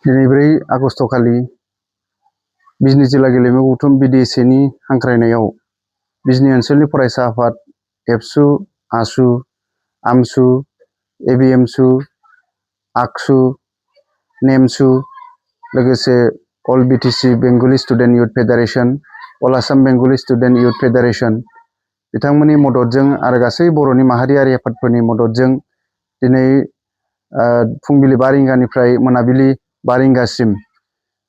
दिनै 4 आगस्ट खालि बिजनी जिल्ला गेलेमु गौथुम BDSAनि हांख्रायनायाव बिजनी ओनसोलनि फरायसा आफाद एबसु, आसु, आमसु, एबिएमसु, आकसु, नेमसु लोगोसे all BTC Bengali student youth federation, all Assam Bengali student youth federation बिथांमोननि मददजों आरो गासै बर'नि माहारियारि आफादफोरनि मददजों दिनै फुंबिलि 5 रिंगानिफ्राय मोनाबिलि 5 रिंगासिम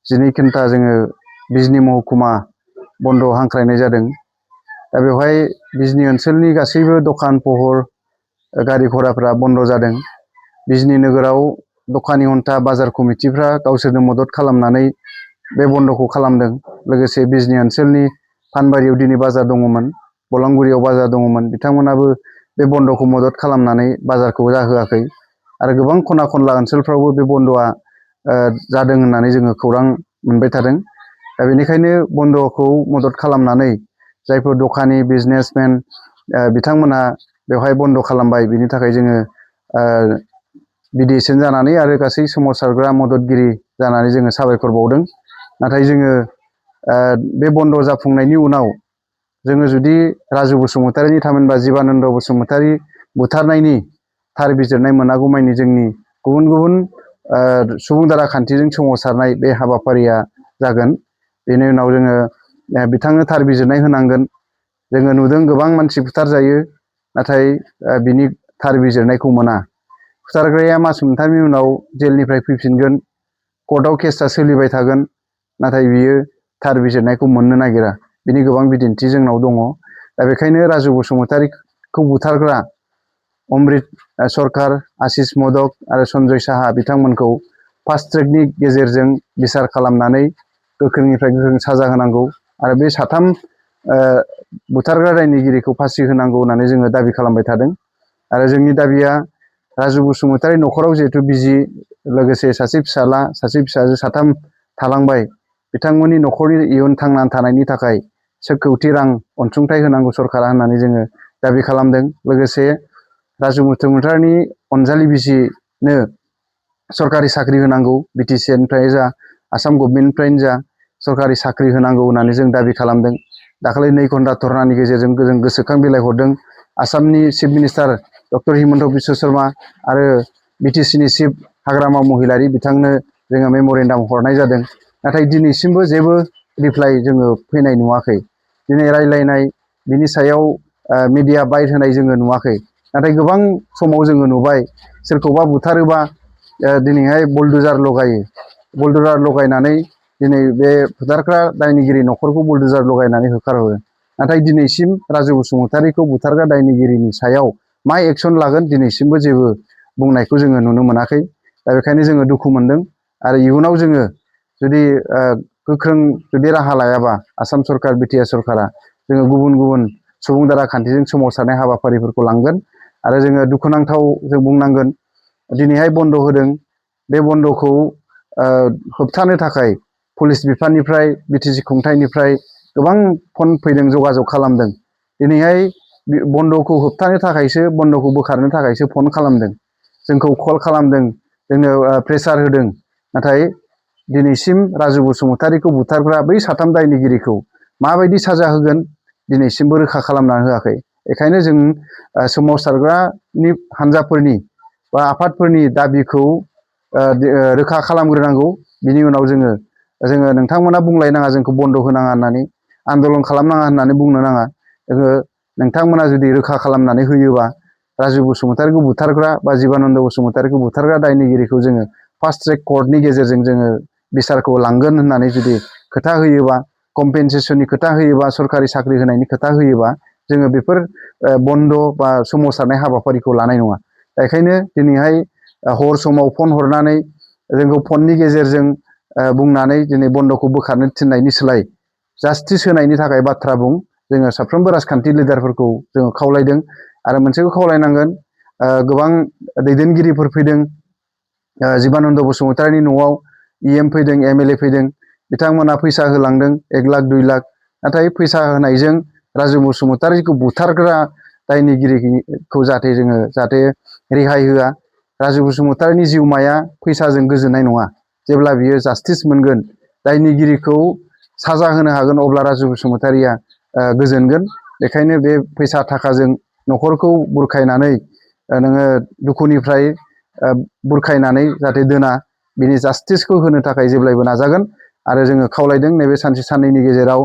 12 घन्टा जोङो बिजनी महकुमा बन्द हांख्रायनाय जादों। दा बेवहाय बिजनी ओनसोलनि गासैबो दखान पहर गारि घराफ्रा बन्द जादों। बिजनी नोगोराव दखानि हन्टा बाजार कमिटिफ्रा गावसोरनो मदद खालामनानै बे बन्दखौ खालामदों। लोगोसे बिजनी ओनसोलनि फानबारियाव दिनै बाजार दङमोन, बलांगुरियाव बाजार दङमोन, बिथांमोनाबो बे बन्दखौ मदद खालामनानै बाजारखौ जाहोआखै। आरो गोबां खना खनला ओनसोलफ्रावबो बे बन्दआ जादों होननानै जोङो खौरां मोनबाय थादों। दा बेनिखायनो बन्दखौ मदद खालामनानै जायफोर दखानि बिजनेसमेन बिथांमोनहा बेवहाय बन्द खालामबाय, बिनि थाखाय जोङो BDSN जानानै आरो गासै सोमावसारग्रा मददगिरि जानानै जोङो साबायखर बावदों। नाथाय जोङो बे बन्द जाफुंनायनि उनाव जोङो जुदि राजु बसुमतारीनि थामहिनबा जीबानन्द बसुमतारी बुथारनायनि थार बिजिरनाय मोनागौमानि जोंनि गुबुन गुबुन सुबुं दारा खान्थिजों सोमावसारनाय बे हाबाफारिया जागोन। बेनि उनाव जोङो बिथांनो थार बिजिरनाय होनांगोन। जोङो नुदों गोबां मानसि बुथारजायो, नाथाय बिनि थार बिजिरनायखौ मोना। बुथारग्राया मास मोनथामनि उनाव जेलनिफ्राय फैफिनगोन, कर्टआव केसआ सोलिबाय थागोन, नाथाय बियो थार बिजिरनायखौ मोननो नागिरा। बिनि गोबां बिदिन्थि जोंनाव दङ। दा बेखायनो राजु बसुमतारीखौ बुथारग्रा अमृत सरकार, आशिष मदक आरो सन्जय साहा बिथांमोनखौ फास्ट ट्रेकनि गेजेरजों बिसार खालामनानै गोख्रोंनिफ्राय गोख्रों साजा होनांगौ आरो बे साथाम बुथारग्रा दायनिगिरिखौ फासि होनांगौ होननानै जोङो दाबि खालामबाय थादों। आरो जोंनि दाबिया राजु बसुमतारी न'खराव जिहेतु बिजि लोगोसे सासे फिसाला, सासे फिसाजो साथाम थालांबाय, बिथांमोननि न'खरनि इयुन थांनानै थानायनि थाखाय 1 कौटि रां अनसुंथाइ होनांगौ सरकारा होननानै जोङो दाबि खालामदों। लोगोसे राजु बसुमतारीनि अनजालि बिसिनो सरकारि साख्रि होनांगौ, BTC निफ्राय जा आसाम गभर्नमेन्टनिफ्रायनो जा सरकारि साख्रि होनांगौ होननानै जों दाबि खालामदों। दाखालि 2 घन्टा धरनानि गेजेरजों जों गोसोखां बिलाइ हरदों। आसामनि chief minister doctor Himanta Biswa Sharma आरो BTCनि चिफ हाग्रामा महिलारि बिथांनो जोङो मेम'रेन्डाम हरनाय जादों। नाथाय दिनैसिमबो जेबो रिप्लाइ जोङो फैनाय नुवाखै। दिनै रायलायनाय बिनि सायाव मिडिया बाइट होनाय जोङो नुवाखै। नाथाय गोबां समाव जोङो नुबाय सोरखौबा बुथारोबा दिनैहाय बुलडुजार लगायो। बुलडुजार लगायनानै दिनै बे बुथारग्रा दायनिगिरि न'खरखौ बुलडुजार लगायनानै होखारहरो। नाथाय दिनैसिम राजु बसुमतारीखौ बुथारग्रा दायनिगिरिनि सायाव मा एक्सन लागोन दिनैसिमबो जेबो बुंनायखौ जोङो नुनो मोनाखै। दा बेखायनो जोङो दुखु मोनदों। आरो इयुनाव जोङो जुदि गोख्रों जुदि राहा लायाबा आसाम सरकार, BTR सरकारा जोङो गुबुन गुबुन सुबुं दारा खान्थिजों सोमावसारनाय हाबाफारिफोरखौ लांगोन। आरो जोङो दुखुनांथाव जों बुंनांगोन, दिनैहाय बन्द होदों। बे बन्दखौ होबथानो थाखाय पुलिस बिफाननिफ्राय, BTC खुंथायनिफ्राय गोबां फन फैदों, जगाजग खालामदों। दिनैहाय बन्दखौ होबथानो थाखायसो, बन्दखौ बोखारनो थाखायसो फन खालामदों, जोंखौ कल खालामदों, जोंनो प्रेसार होदों। नाथाय दिनैसिम राजु बसुमतारीखौ बुथारग्रा बै साथाम दायनिगिरिखौ माबायदि साजा होगोन दिनैसिमबो रोखा खालामनानै होआखै। बेखायनो जों सोमावसारग्रानि हान्जाफोरनि बा आफादफोरनि दाबिखौ रोखा खालामग्रोनांगौ। बिनि उनाव जोङो नोंथांमोना बुंलायनाङा जोंखौ बन्द होनाङा होननानै, आन्दलन खालामनाङा होननानै बुंनो नाङा। नोंथांमोना जुदि रोखा खालामनानै होयोबा राजु बसुमतारीखौ बुथारग्रा बा जीबानन्द बसुमतारीखौ बुथारग्रा दायनिगिरिखौ जोङो फास्ट ट्रेक कर्टनि गेजेरजों जोङो बिसारखौ लांगोन होननानै जुदि खोथा होयोबा, कम्पेनसेसननि खोथा होयोबा, सरकारि साख्रि होनायनि खोथा होयोबा, जोङो बेफोर बन्द बा सोमावसारनाय हाबाफारिखौ लानाय नङा। बेखायनो दिनैहाय हर समाव फन हरनानै जोंखौ फननि गेजेरजों बुंनानै दिनै बन्दखौ बोखारनो थिननायनि सोलाय जास्टिस होनायनि थाखाय बाथ्रा बुं। जोङो साफ्रोमबो राजखान्थि लिडारफोरखौ जोङो खावलायदों। आरो मोनसेखौ खावलायनांगोन, गोबां दैदेनगिरिफोर फैदों जीबानन्द बसुमतारीनि न'आव, EM फैदों, MLA फैदों, बिथांमोना फैसा होलांदों 1 लाख 2 लाख। नाथाय फैसा होनायजों राजु बसुमतारीखौ बुथारग्रा दायनिगिरिखौ जाहाथे रेहाय होआ। राजु बसुमतारीनि जिउमाया फैसाजों गोजोननाय नङा। जेब्ला बियो जास्टिस मोनगोन, दायनिगिरिखौ साजा होनो हागोन, अब्ला राजु बसुमतारिया गोजोनगोन। बेखायनो बे फैसा थाखाजों न'खरखौ बुरखायनानै नोङो दुखुनिफ्राय बुरखायनानै जाहाथे दोना, बिनि जास्टिसखौ होनो थाखाय जेब्लायबो नाजागोन। आरो जोङो खावलायदों नैबे सानसे साननैनि गेजेराव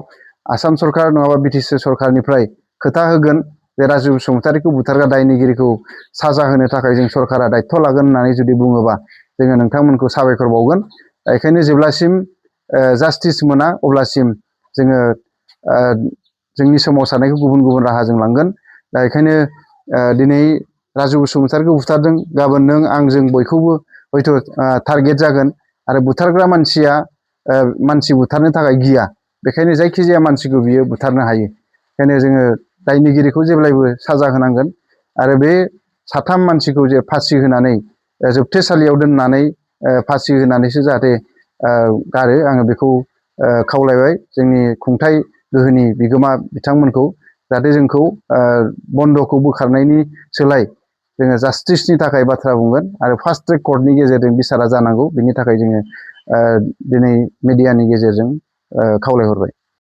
आसाम सरकार नङाबा बिटिसि सरकारनिफ्राय खोथा होगोन जे राजु बसुमतारिखौ बुथारग्रा दायनिगिरिखौ साजा होनो थाखाय जों सरकारा दायथ' लागोन होननानै जुदि बुङोबा जोङो नोंथांमोनखौ साबायखर बावगोन। बेखायनो जेब्लासिम जास्टिस मोना अब्लासिम जोङो जोंनि सोमावसारनायखौ गुबुन गुबुन राहाजों लांगोन। दा बेखायनो दिनै राजु बसुमतारिखौ बुथारदों, गाबोन नों आं जों बयखौबो हयथ' टारगेट जागोन। आरो बुथारग्रा मानसिया मानसि बुथारनो थाखाय गिया, बेखायनो जायखिजाया मानसिखौ बियो बुथारनो हायो। बेखायनो जोङो दायनिगिरिखौ जेब्लायबो साजा होनांगोन। आरो बे साथाम मानसिखौ जे फासि होनानै जोबथेसालियाव दोननानै फासि होनानैसो जाहाथे गारो, आङो बेखौ खावलायबाय जोंनि खुंथाइ गोहोनि बिगोमा बिथांमोनखौ, जाहाथे जोंखौ बन्द'खौ बोखारनायनि सोलाय जोङो जास्टिसनि थाखाय बाथ्रा बुंगोन। आरो फास्ट ट्रेक कर्टनि गेजेरजों बिसारा जानांगौ, बिनि थाखाय जोङो दिनै मिडियानि गेजेरजों खावलायहरबाय।